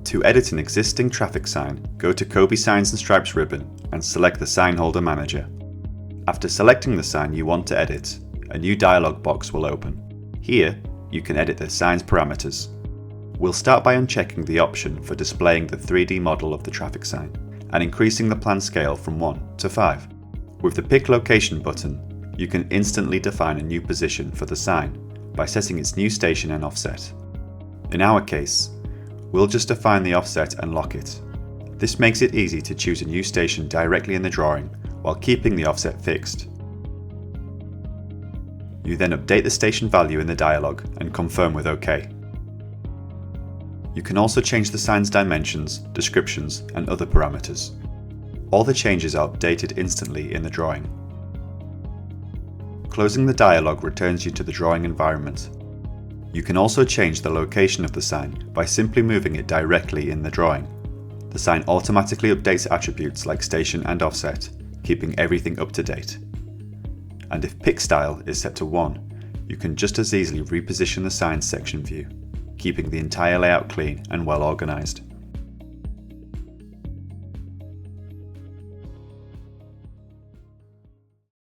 To edit an existing traffic sign, go to Kobi Signs and Stripes ribbon and select the Sign Holder Manager. After selecting the sign you want to edit, a new dialog box will open. Here, you can edit the sign's parameters. We'll start by unchecking the option for displaying the 3D model of the traffic sign and increasing the plan scale from 1 to 5. With the Pick Location button, you can instantly define a new position for the sign by setting its new station and offset. In our case, we'll just define the offset and lock it. This makes it easy to choose a new station directly in the drawing while keeping the offset fixed. You then update the station value in the dialog and confirm with OK. You can also change the sign's dimensions, descriptions, and other parameters. All the changes are updated instantly in the drawing. Closing the dialog returns you to the drawing environment. You can also change the location of the sign by simply moving it directly in the drawing. The sign automatically updates attributes like station and offset, keeping everything up to date. And if pick style is set to 1, you can just as easily reposition the sign's section view, keeping the entire layout clean and well organized.